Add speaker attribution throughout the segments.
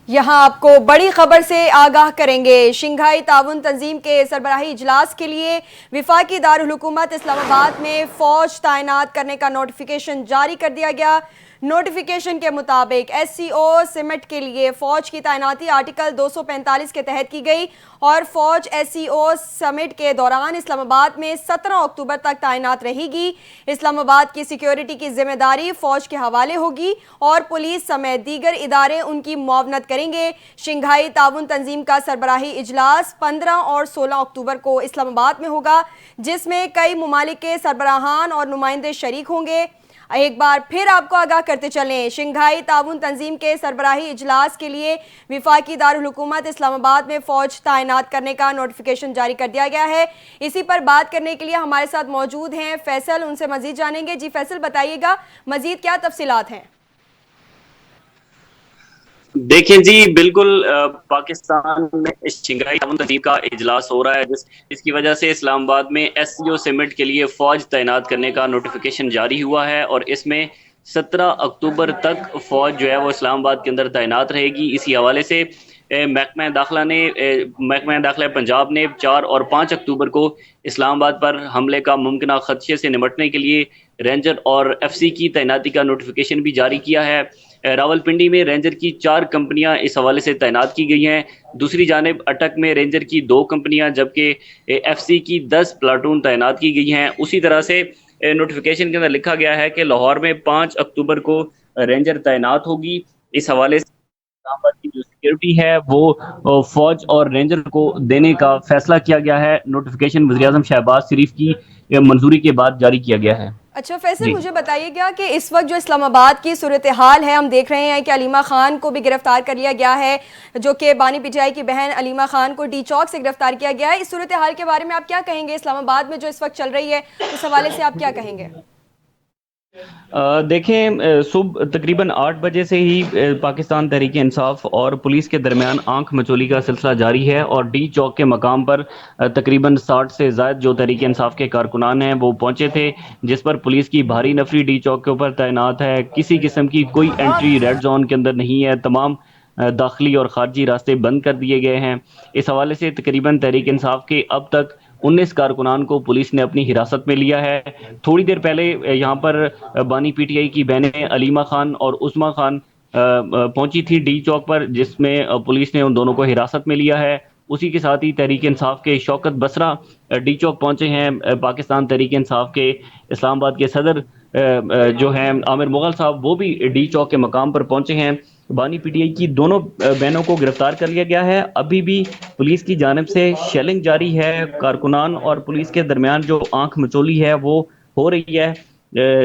Speaker 1: یہاں آپ کو بڑی خبر سے آگاہ کریں گے۔ شنگھائی تعاون تنظیم کے سربراہی اجلاس کے لیے وفاقی دارالحکومت اسلام آباد میں فوج تعینات کرنے کا نوٹیفیکیشن جاری کر دیا گیا۔ نوٹیفیکیشن کے مطابق ایس سی او سمٹ کے لیے فوج کی تعیناتی آرٹیکل 245 کے تحت کی گئی اور فوج ایس سی او سمٹ کے دوران اسلام آباد میں 17 اکتوبر تک تعینات رہے گی۔ اسلام آباد کی سیکیورٹی کی ذمہ داری فوج کے حوالے ہوگی اور پولیس سمیت دیگر ادارے ان کی معاونت کریں گے۔ شنگھائی تعاون تنظیم کا سربراہی اجلاس 15 اور 16 اکتوبر کو اسلام آباد میں ہوگا، جس میں کئی ممالک کے سربراہان اور نمائندے شریک ہوں گے۔ ایک بار پھر آپ کو آگاہ کرتے چلیں، شنگھائی تعاون تنظیم کے سربراہی اجلاس کے لیے وفاقی دارالحکومت اسلام آباد میں فوج تعینات کرنے کا نوٹیفیکیشن جاری کر دیا گیا ہے۔ اسی پر بات کرنے کے لیے ہمارے ساتھ موجود ہیں فیصل، ان سے مزید جانیں گے۔ جی فیصل، بتائیے گا مزید کیا تفصیلات ہیں؟
Speaker 2: دیکھیں جی، بالکل پاکستان میں شنگھائی تعاون تنظیم کا اجلاس ہو رہا ہے، جس کی وجہ سے اسلام آباد میں ایس سی او سمٹ کے لیے فوج تعینات کرنے کا نوٹیفیکیشن جاری ہوا ہے اور اس میں 17 اکتوبر تک فوج جو ہے وہ اسلام آباد کے اندر تعینات رہے گی۔ اسی حوالے سے محکمہ داخلہ پنجاب نے 4 اور 5 اکتوبر کو اسلام آباد پر حملے کا ممکنہ خدشے سے نمٹنے کے لیے رینجر اور ایف سی کی تعیناتی کا نوٹیفیکیشن بھی جاری کیا ہے۔ راولپنڈی میں رینجر کی 4 کمپنیاں اس حوالے سے تعینات کی گئی ہیں۔ دوسری جانب اٹک میں رینجر کی 2 کمپنیاں جبکہ ایف سی کی 10 پلاٹون تعینات کی گئی ہیں۔ اسی طرح سے نوٹیفیکیشن کے اندر لکھا گیا ہے کہ لاہور میں 5 اکتوبر کو رینجر تعینات ہوگی۔ اس حوالے سے اسلام آباد کی جو سیکیورٹی ہے وہ فوج اور رینجر کو دینے کا فیصلہ کیا گیا ہے۔ نوٹیفیکیشن وزیراعظم شہباز شریف کی منظوری کے بعد جاری کیا گیا ہے۔
Speaker 1: اچھا فیصل،
Speaker 2: جی
Speaker 1: مجھے بتائیے گا کہ اس وقت جو اسلام آباد کی صورتحال ہے، ہم دیکھ رہے ہیں کہ علیمہ خان کو بھی گرفتار کر لیا گیا ہے، جو کہ بانی پی ٹی آئی کی بہن علیمہ خان کو ڈی چوک سے گرفتار کیا گیا ہے۔ اس صورتحال کے بارے میں آپ کیا کہیں گے؟ اسلام آباد میں جو اس وقت چل رہی ہے اس حوالے سے آپ کیا کہیں گے؟
Speaker 2: دیکھیں، صبح تقریباً 8 بجے سے ہی پاکستان تحریک انصاف اور پولیس کے درمیان آنکھ مچولی کا سلسلہ جاری ہے اور ڈی چوک کے مقام پر تقریباً 60 سے زائد جو تحریک انصاف کے کارکنان ہیں وہ پہنچے تھے، جس پر پولیس کی بھاری نفری ڈی چوک کے اوپر تعینات ہے۔ کسی قسم کی کوئی انٹری ریڈ زون کے اندر نہیں ہے، تمام داخلی اور خارجی راستے بند کر دیے گئے ہیں۔ اس حوالے سے تقریباً تحریک انصاف کے اب تک 19 کارکنان کو پولیس نے اپنی حراست میں لیا ہے۔ تھوڑی دیر پہلے یہاں پر بانی پی ٹی آئی کی بہنیں علیمہ خان اور عثمہ خان پہنچی تھی ڈی چوک پر، جس میں پولیس نے ان دونوں کو حراست میں لیا ہے۔ اسی کے ساتھ ہی تحریک انصاف کے شوکت بسرہ ڈی چوک پہنچے ہیں۔ پاکستان تحریک انصاف کے اسلام آباد کے صدر جو ہیں عامر مغل صاحب، وہ بھی ڈی چوک کے مقام پر پہنچے ہیں۔ بانی پی ٹی آئی کی دونوں بہنوں کو گرفتار کر لیا گیا ہے۔ ابھی بھی پولیس کی جانب سے شیلنگ جاری ہے، کارکنان اور پولیس کے درمیان جو آنکھ مچولی ہے وہ ہو رہی ہے۔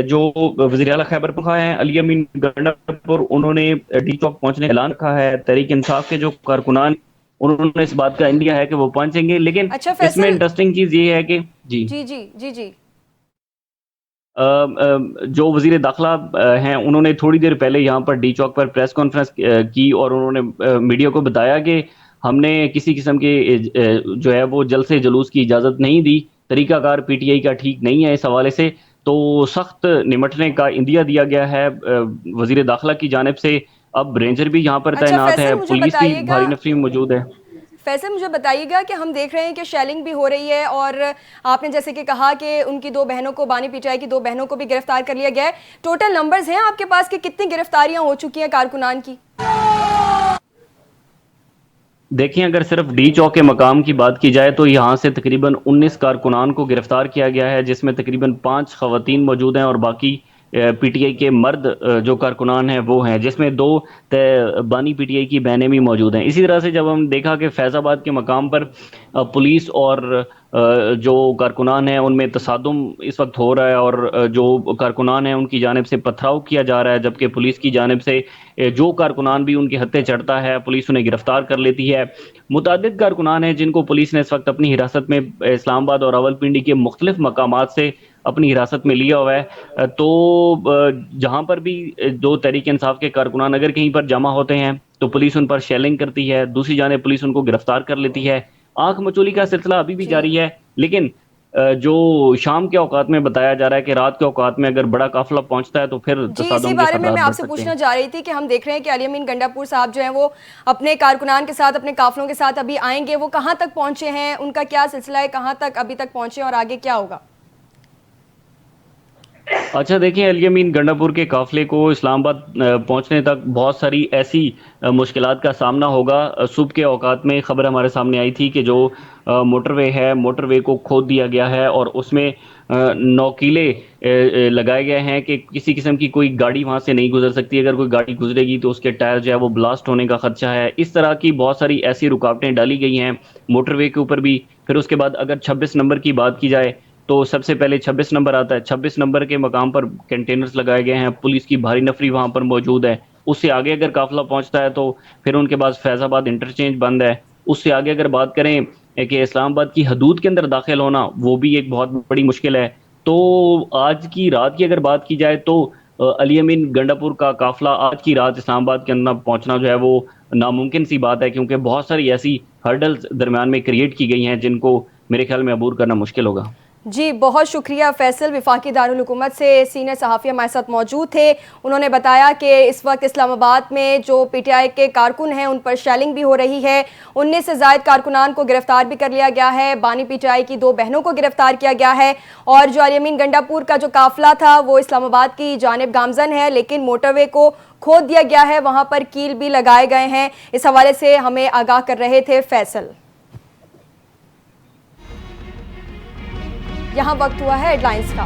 Speaker 2: جو وزیر اعلیٰ خیبر پختونخوا ہیں علی امین گنڈاپور، انہوں نے ڈی چوک پہنچنے کا اعلان رکھا ہے۔ تحریک انصاف کے جو کارکنان انہوں نے اس بات کا اندیا ہے کہ وہ پہنچیں گے، لیکن
Speaker 1: اچھا
Speaker 2: اس میں
Speaker 1: فیصل،
Speaker 2: انٹرسٹنگ چیز یہ ہے کہ
Speaker 1: جی
Speaker 2: جو وزیر داخلہ ہیں انہوں نے تھوڑی دیر پہلے یہاں پر ڈی چوک پر پریس کانفرنس کی اور انہوں نے میڈیا کو بتایا کہ ہم نے کسی قسم کے جو ہے وہ جلسے جلوس کی اجازت نہیں دی، طریقہ کار پی ٹی آئی کا ٹھیک نہیں ہے۔ اس حوالے سے تو سخت نمٹنے کا اندیا دیا گیا ہے وزیر داخلہ کی جانب سے۔ اب رینجر بھی یہاں پر
Speaker 1: اچھا
Speaker 2: تعینات ہے،
Speaker 1: فیصل مجھے
Speaker 2: پولیس بھی
Speaker 1: بتائیے گا
Speaker 2: بھاری نفری میں موجود ہے۔
Speaker 1: مجھے بتائیے گا کہ ہم دیکھ رہے ہیں کہ شیلنگ بھی ہو رہی ہے اور آپ نے جیسے کہ کہا کہ ان کی 2 بہنوں کو، بانی پی ٹی آئی کی 2 بہنوں کو بھی گرفتار کر لیا گیا ہے۔ ٹوٹل نمبرز ہیں آپ کے پاس کہ کتنی گرفتاریاں ہو چکی ہیں کارکنان کی؟
Speaker 2: دیکھیں، اگر صرف ڈی چوک کے مقام کی بات کی جائے تو یہاں سے تقریباً 19 کارکنان کو گرفتار کیا گیا ہے، جس میں تقریباً 5 خواتین موجود ہیں اور باقی پی ٹی آئی کے مرد جو کارکنان ہیں وہ ہیں، جس میں 2 بانی پی ٹی آئی کی بہنیں بھی موجود ہیں۔ اسی طرح سے جب ہم دیکھا کہ فیض آباد کے مقام پر پولیس اور جو کارکنان ہیں ان میں تصادم اس وقت ہو رہا ہے اور جو کارکنان ہیں ان کی جانب سے پتھراؤ کیا جا رہا ہے، جبکہ پولیس کی جانب سے جو کارکنان بھی ان کے ہتھے چڑھتا ہے پولیس انہیں گرفتار کر لیتی ہے۔ متعدد کارکنان ہیں جن کو پولیس نے اس وقت اپنی حراست میں اسلام آباد اور راولپنڈی کے مختلف مقامات سے اپنی حراست میں لیا ہوا ہے۔ تو جہاں پر بھی دو تحریک انصاف کے کارکنان اگر کہیں پر جمع ہوتے ہیں تو پولیس ان پر شیلنگ کرتی ہے، دوسری جانب پولیس ان کو گرفتار کر لیتی ہے۔ آنکھ مچولی کا سلسلہ ابھی بھی
Speaker 1: جی
Speaker 2: جاری ہے، لیکن جو شام کے اوقات میں بتایا جا رہا ہے کہ رات کے اوقات میں اگر بڑا قافلہ پہنچتا ہے تو پھر
Speaker 1: جی،
Speaker 2: تصادم
Speaker 1: اسی
Speaker 2: کے
Speaker 1: بارے میں
Speaker 2: خطرات
Speaker 1: آپ
Speaker 2: بڑھ
Speaker 1: سے
Speaker 2: سکتے
Speaker 1: پوچھنا
Speaker 2: ہیں۔
Speaker 1: چاہ رہی تھی کہ ہم دیکھ رہے ہیں کہ علی امین گنڈا پور صاحب جو ہیں وہ اپنے کارکنان کے ساتھ اپنے قافلوں کے ساتھ ابھی آئیں گے، وہ کہاں تک پہنچے ہیں، ان کا کیا سلسلہ ہے، کہاں تک ابھی تک پہنچے ہیں اور آگے کیا ہوگا؟
Speaker 2: اچھا دیکھیں، علی امین گنڈا پور کے قافلے کو اسلام آباد پہنچنے تک بہت ساری ایسی مشکلات کا سامنا ہوگا۔ صبح کے اوقات میں خبر ہمارے سامنے آئی تھی کہ جو موٹر وے ہے، موٹر وے کو کھود دیا گیا ہے اور اس میں نوکیلے لگائے گئے ہیں کہ کسی قسم کی کوئی گاڑی وہاں سے نہیں گزر سکتی۔ اگر کوئی گاڑی گزرے گی تو اس کے ٹائر جو ہے وہ بلاسٹ ہونے کا خدشہ ہے۔ اس طرح کی بہت ساری ایسی رکاوٹیں ڈالی گئی ہیں موٹر وے کے اوپر بھی۔ پھر اس کے بعد اگر 26 نمبر کی بات کی جائے تو سب سے پہلے 26 نمبر آتا ہے۔ 26 نمبر کے مقام پر کنٹینرز لگائے گئے ہیں، پولیس کی بھاری نفری وہاں پر موجود ہے۔ اس سے آگے اگر قافلہ پہنچتا ہے تو پھر ان کے پاس فیض آباد انٹرچینج بند ہے۔ اس سے آگے اگر بات کریں کہ اسلام آباد کی حدود کے اندر داخل ہونا، وہ بھی ایک بہت بڑی مشکل ہے۔ تو آج کی رات کی اگر بات کی جائے تو علی امین گنڈا پور کا قافلہ آج کی رات اسلام آباد کے اندر پہنچنا جو ہے وہ ناممکن سی بات ہے، کیونکہ بہت ساری ایسی ہرڈلز درمیان میں کریٹ کی گئی ہیں جن کو میرے خیال میں عبور کرنا مشکل ہوگا۔
Speaker 1: جی بہت شکریہ فیصل، وفاقی دارالحکومت سے سینئر صحافی ہمارے ساتھ موجود تھے۔ انہوں نے بتایا کہ اس وقت اسلام آباد میں جو پی ٹی آئی کے کارکن ہیں ان پر شیلنگ بھی ہو رہی ہے۔ 19 سے زائد کارکنان کو گرفتار بھی کر لیا گیا ہے، بانی پی ٹی آئی کی 2 بہنوں کو گرفتار کیا گیا ہے، اور جو علی امین گنڈا پور کا جو قافلہ تھا وہ اسلام آباد کی جانب گامزن ہے، لیکن موٹر وے کو کھود دیا گیا ہے، وہاں پر کیل بھی لگائے گئے ہیں۔ اس حوالے سے ہمیں آگاہ کر رہے تھے فیصل۔ یہاں وقت ہوا ہے ہیڈ لائنز کا۔